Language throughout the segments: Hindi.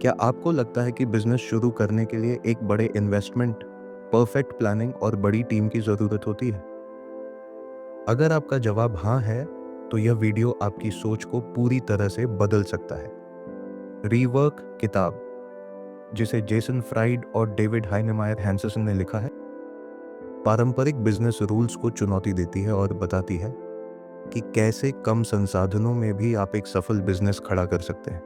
क्या आपको लगता है कि बिजनेस शुरू करने के लिए एक बड़े इन्वेस्टमेंट, परफेक्ट प्लानिंग और बड़ी टीम की ज़रूरत होती है? अगर आपका जवाब हाँ है, तो यह वीडियो आपकी सोच को पूरी तरह से बदल सकता है। रीवर्क किताब, जिसे जेसन फ्राइड और डेविड हाइनेमायर हैंसेसन ने लिखा है, पारंपरिक बिजनेस रूल्स को चुनौती देती है और बताती है कि कैसे कम संसाधनों में भी आप एक सफल बिजनेस खड़ा कर सकते हैं।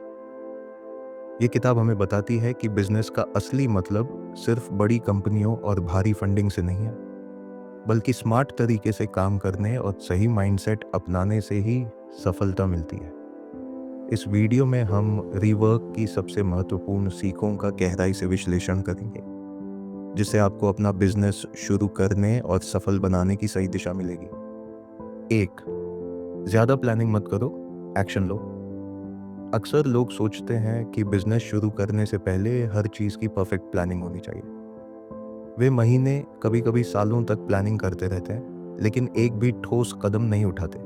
ये किताब हमें बताती है कि बिजनेस का असली मतलब सिर्फ बड़ी कंपनियों और भारी फंडिंग से नहीं है, बल्कि स्मार्ट तरीके से काम करने और सही माइंडसेट अपनाने से ही सफलता मिलती है। इस वीडियो में हम रीवर्क की सबसे महत्वपूर्ण सीखों का गहराई से विश्लेषण करेंगे, जिससे आपको अपना बिजनेस शुरू करने और सफल बनाने की सही दिशा मिलेगी। 1. ज़्यादा प्लानिंग मत करो, एक्शन लो। अक्सर लोग सोचते हैं कि बिजनेस शुरू करने से पहले हर चीज़ की परफेक्ट प्लानिंग होनी चाहिए। वे महीने, कभी-कभी सालों तक प्लानिंग करते रहते हैं, लेकिन एक भी ठोस कदम नहीं उठाते।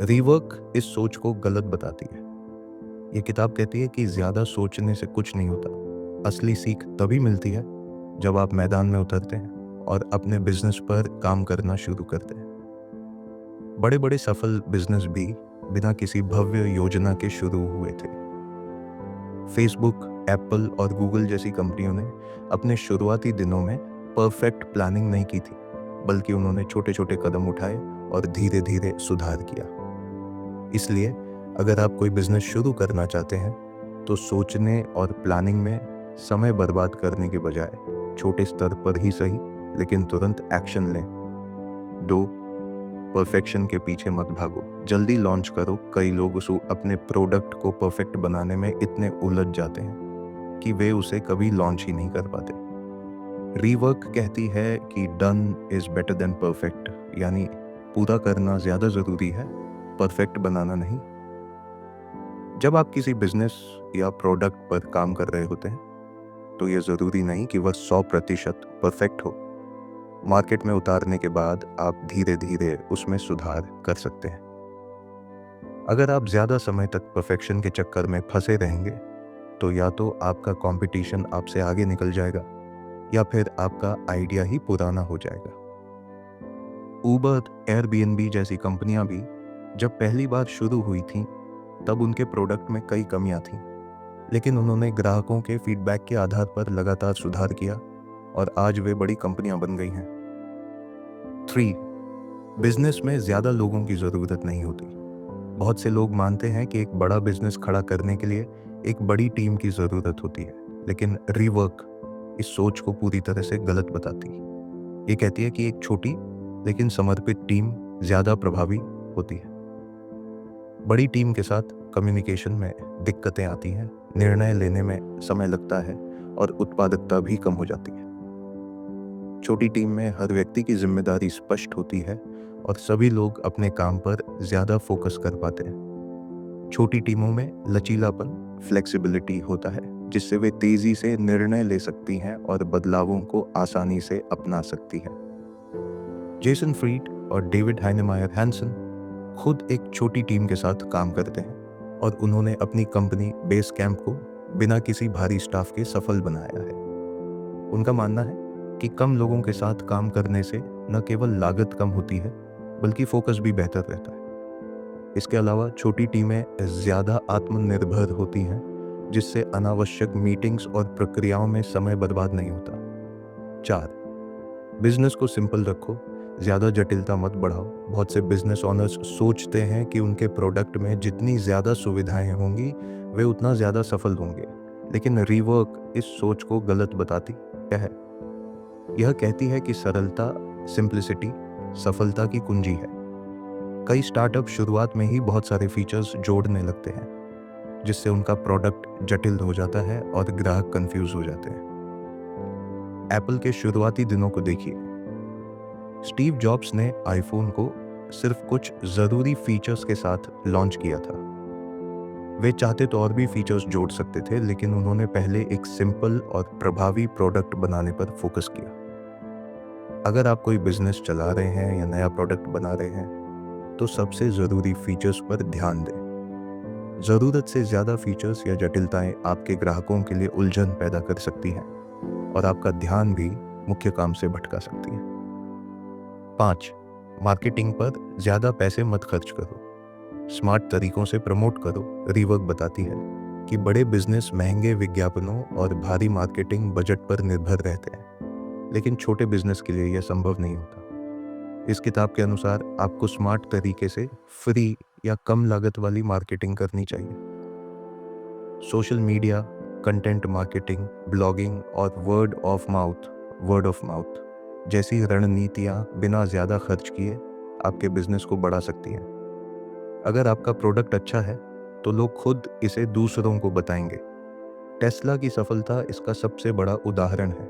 रीवर्क इस सोच को गलत बताती है। ये किताब कहती है कि ज़्यादा सोचने से कुछ नहीं होता। असली सीख तभी मिलती है जब आप मैदान में उतरते हैं और अपने बिजनेस पर काम करना शुरू करते हैं। बड़े-बड़े सफल बिजनेस भी बिना किसी भव्य योजना के शुरू हुए थे। फेसबुक, एप्पल और गूगल जैसी कंपनियों ने अपने शुरुआती दिनों में परफेक्ट प्लानिंग नहीं की थी, बल्कि उन्होंने छोटे-छोटे कदम उठाए और धीरे-धीरे सुधार किया। इसलिए अगर आप कोई बिजनेस शुरू करना चाहते हैं, तो सोचने और प्लानिंग में समय बर्बाद करने के बजाय छोटे स्तर पर ही सही, लेकिन तुरंत एक्शन लें। 2. परफेक्शन के पीछे मत भागो, जल्दी लॉन्च करो। कई लोग अपने प्रोडक्ट को परफेक्ट बनाने में इतने उलझ जाते हैं कि वे उसे कभी लॉन्च ही नहीं कर पाते। रीवर्क कहती है कि done is better than perfect, यानी पूरा करना ज्यादा जरूरी है, परफेक्ट बनाना नहीं। जब आप किसी बिजनेस या प्रोडक्ट पर काम कर रहे होते हैं, तो यह जरूरी नहीं कि वह 100% परफेक्ट हो। मार्केट में उतारने के बाद आप धीरे धीरे उसमें सुधार कर सकते हैं। अगर आप ज़्यादा समय तक परफेक्शन के चक्कर में फंसे रहेंगे, तो या तो आपका कंपटीशन आपसे आगे निकल जाएगा, या फिर आपका आइडिया ही पुराना हो जाएगा। उबर, एयरबीएनबी जैसी कंपनियां भी जब पहली बार शुरू हुई थीं, तब उनके प्रोडक्ट में कई कमियां थीं, लेकिन उन्होंने ग्राहकों के फीडबैक के आधार पर लगातार सुधार किया और आज वे बड़ी कंपनियां बन गई हैं। 3. बिजनेस में ज़्यादा लोगों की ज़रूरत नहीं होती। बहुत से लोग मानते हैं कि एक बड़ा बिजनेस खड़ा करने के लिए एक बड़ी टीम की ज़रूरत होती है, लेकिन रीवर्क इस सोच को पूरी तरह से गलत बताती है। ये कहती है कि एक छोटी लेकिन समर्पित टीम ज़्यादा प्रभावी होती है। बड़ी टीम के साथ कम्युनिकेशन में दिक्कतें आती हैं, निर्णय लेने में समय लगता है और उत्पादकता भी कम हो जाती है। छोटी टीम में हर व्यक्ति की जिम्मेदारी स्पष्ट होती है और सभी लोग अपने काम पर ज़्यादा फोकस कर पाते हैं। छोटी टीमों में लचीलापन, फ्लेक्सिबिलिटी होता है, जिससे वे तेज़ी से निर्णय ले सकती हैं और बदलावों को आसानी से अपना सकती हैं। जेसन फ्रीड और डेविड हाइनेमायर हैंसन खुद एक छोटी टीम के साथ काम करते हैं और उन्होंने अपनी कंपनी बेस कैंप को बिना किसी भारी स्टाफ के सफल बनाया है। उनका मानना है कि कम लोगों के साथ काम करने से न केवल लागत कम होती है, बल्कि फोकस भी बेहतर रहता है। इसके अलावा छोटी टीमें ज़्यादा आत्मनिर्भर होती हैं, जिससे अनावश्यक मीटिंग्स और प्रक्रियाओं में समय बर्बाद नहीं होता। 4. बिजनेस को सिंपल रखो, ज़्यादा जटिलता मत बढ़ाओ। बहुत से बिजनेस ओनर्स सोचते हैं कि उनके प्रोडक्ट में जितनी ज़्यादा सुविधाएं होंगी, वे उतना ज़्यादा सफल होंगे, लेकिन रीवर्क इस सोच को गलत बताती है। यह कहती है कि सरलता, सिंप्लिसिटी सफलता की कुंजी है। कई स्टार्टअप शुरुआत में ही बहुत सारे फीचर्स जोड़ने लगते हैं, जिससे उनका प्रोडक्ट जटिल हो जाता है और ग्राहक कंफ्यूज हो जाते हैं। एप्पल के शुरुआती दिनों को देखिए। स्टीव जॉब्स ने आईफोन को सिर्फ कुछ ज़रूरी फीचर्स के साथ लॉन्च किया था। वे चाहते तो और भी फीचर्स जोड़ सकते थे, लेकिन उन्होंने पहले एक सिंपल और प्रभावी प्रोडक्ट बनाने पर फोकस किया। अगर आप कोई बिजनेस चला रहे हैं या नया प्रोडक्ट बना रहे हैं, तो सबसे ज़रूरी फीचर्स पर ध्यान दें। ज़रूरत से ज़्यादा फीचर्स या जटिलताएं आपके ग्राहकों के लिए उलझन पैदा कर सकती हैं और आपका ध्यान भी मुख्य काम से भटका सकती हैं। 5. मार्केटिंग पर ज़्यादा पैसे मत खर्च करो। स्मार्ट तरीकों से प्रमोट करो। रीवर्क बताती है कि बड़े बिजनेस महंगे विज्ञापनों और भारी मार्केटिंग बजट पर निर्भर रहते हैं, लेकिन छोटे बिजनेस के लिए यह संभव नहीं होता। इस किताब के अनुसार आपको स्मार्ट तरीके से फ्री या कम लागत वाली मार्केटिंग करनी चाहिए। Social media, content marketing, blogging और वर्ड ऑफ माउथ जैसी रणनीतियाँ बिना ज़्यादा खर्च किए आपके बिजनेस को बढ़ा सकती हैं। अगर आपका प्रोडक्ट अच्छा है तो लोग खुद इसे दूसरों को बताएंगे। टेस्ला की सफलता इसका सबसे बड़ा उदाहरण है।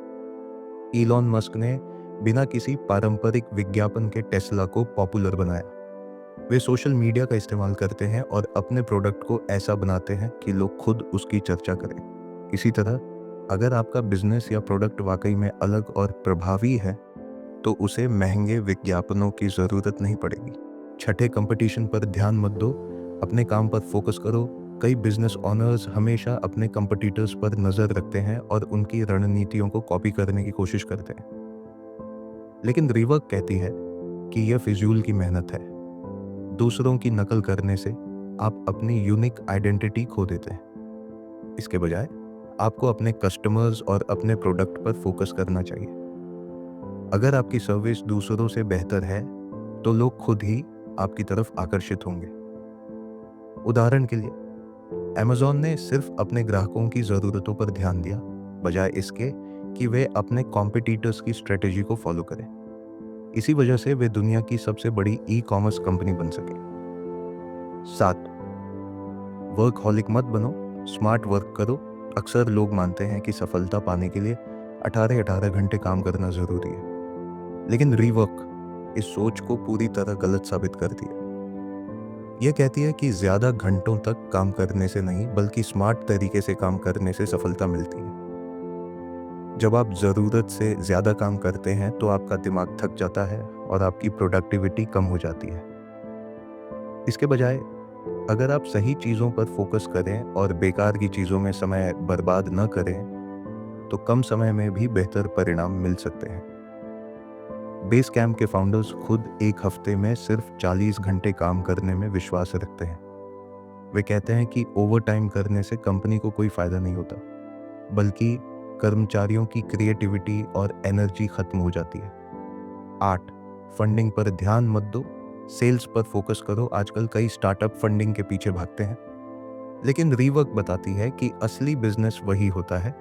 इलॉन मस्क ने बिना किसी पारंपरिक विज्ञापन के टेस्ला को पॉपुलर बनाया। वे सोशल मीडिया का इस्तेमाल करते हैं और अपने प्रोडक्ट को ऐसा बनाते हैं कि लोग खुद उसकी चर्चा करें। इसी तरह अगर आपका बिजनेस या प्रोडक्ट वाकई में अलग और प्रभावी है तो उसे महंगे विज्ञापनों की ज़रूरत नहीं पड़ेगी। छठे, कंपटीशन पर ध्यान मत दो, अपने काम पर फोकस करो। कई बिजनेस ओनर्स हमेशा अपने कंपटीटर्स पर नज़र रखते हैं और उनकी रणनीतियों को कॉपी करने की कोशिश करते हैं, लेकिन रीवर्क कहती है कि यह फिजूल की मेहनत है। दूसरों की नकल करने से आप अपनी यूनिक आइडेंटिटी खो देते हैं। इसके बजाय आपको अपने कस्टमर्स और अपने प्रोडक्ट पर फोकस करना चाहिए। अगर आपकी सर्विस दूसरों से बेहतर है तो लोग खुद ही आपकी तरफ आकर्षित होंगे। उदाहरण के लिए, अमेज़न ने सिर्फ अपने ग्राहकों की ज़रूरतों पर ध्यान दिया, बजाय इसके कि वे अपने कॉम्पिटिटर्स की स्ट्रेटेजी को फॉलो करें। इसी वजह से वे दुनिया की सबसे बड़ी ई-कॉमर्स कंपनी बन सके। 7. वर्कहॉलिक मत बनो, स्मार्ट वर्क करो। अक्सर लोग मानते हैं कि सफलता पाने के लिए 18-18 घंटे काम करना ज़रूरी है, लेकिन रीवर्क इस सोच को पूरी तरह गलत साबित करती है। यह कहती है कि ज़्यादा घंटों तक काम करने से नहीं, बल्कि स्मार्ट तरीके से काम करने से सफलता मिलती है। जब आप ज़रूरत से ज़्यादा काम करते हैं तो आपका दिमाग थक जाता है और आपकी प्रोडक्टिविटी कम हो जाती है। इसके बजाय अगर आप सही चीज़ों पर फोकस करें और बेकार की चीज़ों में समय बर्बाद न करें तो कम समय में भी बेहतर परिणाम मिल सकते हैं। बेस कैंप के फाउंडर्स खुद एक हफ्ते में सिर्फ 40 घंटे काम करने में विश्वास रखते हैं। वे कहते हैं कि ओवर टाइम करने से कंपनी को कोई फ़ायदा नहीं होता, बल्कि कर्मचारियों की क्रिएटिविटी और एनर्जी खत्म हो जाती है। 8. फंडिंग पर ध्यान मत दो, सेल्स पर फोकस करो। आजकल कई स्टार्टअप फंडिंग के पीछे भागते हैं, लेकिन रीवर्क बताती है कि असली बिजनेस वही होता है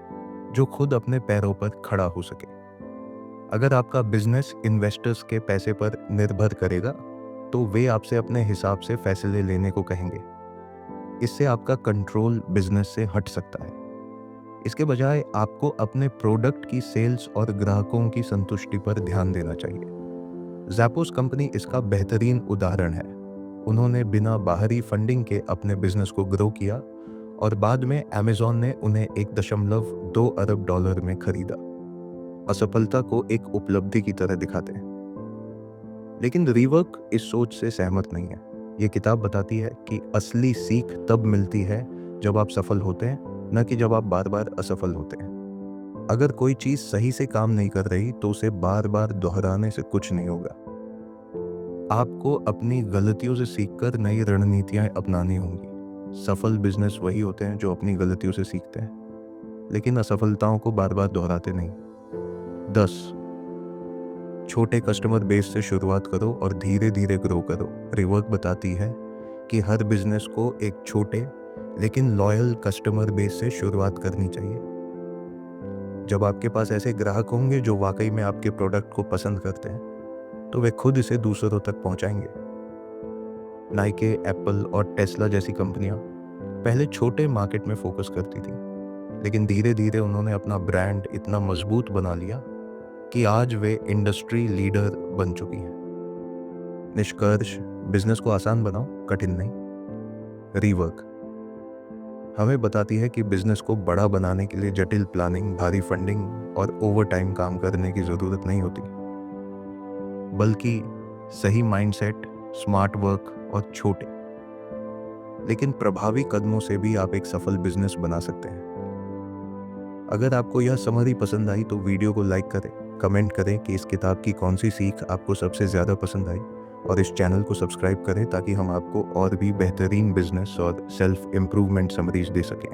जो खुद अपने पैरों पर खड़ा हो सके। अगर आपका बिजनेस इन्वेस्टर्स के पैसे पर निर्भर करेगा तो वे आपसे अपने हिसाब से फैसले लेने को कहेंगे। इससे आपका कंट्रोल बिजनेस से हट सकता है। इसके बजाय आपको अपने प्रोडक्ट की सेल्स और ग्राहकों की संतुष्टि पर ध्यान देना चाहिए। ज़ैपोस कंपनी इसका बेहतरीन उदाहरण है। उन्होंने बिना बाहरी फंडिंग के अपने बिजनेस को ग्रो किया और बाद में अमेज़न ने उन्हें $1.2 अरब में खरीदा। असफलता को एक उपलब्धि की तरह दिखाते हैं, लेकिन रीवर्क इस सोच से सहमत नहीं है। ये किताब बताती है कि असली सीख तब मिलती है जब आप सफल होते हैं, न कि जब आप बार बार असफल होते हैं। अगर कोई चीज़ सही से काम नहीं कर रही तो उसे बार बार दोहराने से कुछ नहीं होगा। आपको अपनी गलतियों से सीखकर नई रणनीतियाँ अपनानी होंगी। सफल बिजनेस वही होते हैं जो अपनी गलतियों से सीखते हैं, लेकिन असफलताओं को बार बार दोहराते नहीं। 10. छोटे कस्टमर बेस से शुरुआत करो और धीरे धीरे ग्रो करो। रिवर्क बताती है कि हर बिजनेस को एक छोटे लेकिन लॉयल कस्टमर बेस से शुरुआत करनी चाहिए। जब आपके पास ऐसे ग्राहक होंगे जो वाकई में आपके प्रोडक्ट को पसंद करते हैं तो वे खुद इसे दूसरों तक पहुंचाएंगे। नाइके, एप्पल और टेस्ला जैसी कंपनियां पहले छोटे मार्केट में फोकस करती थी, लेकिन धीरे धीरे उन्होंने अपना ब्रांड इतना मजबूत बना लिया कि आज वे इंडस्ट्री लीडर बन चुकी हैं। निष्कर्ष, बिजनेस को आसान बनाओ, कठिन नहीं। रीवर्क हमें बताती है कि बिजनेस को बड़ा बनाने के लिए जटिल प्लानिंग, भारी फंडिंग और ओवर टाइम काम करने की ज़रूरत नहीं होती, बल्कि सही माइंडसेट, स्मार्ट वर्क और छोटे लेकिन प्रभावी कदमों से भी आप एक सफल बिजनेस बना सकते हैं। अगर आपको यह समरी पसंद आई तो वीडियो को लाइक करें, कमेंट करें कि इस किताब की कौन सी सीख आपको सबसे ज़्यादा पसंद आई, और इस चैनल को सब्सक्राइब करें ताकि हम आपको और भी बेहतरीन बिजनेस और सेल्फ इम्प्रूवमेंट समरीज दे सकें।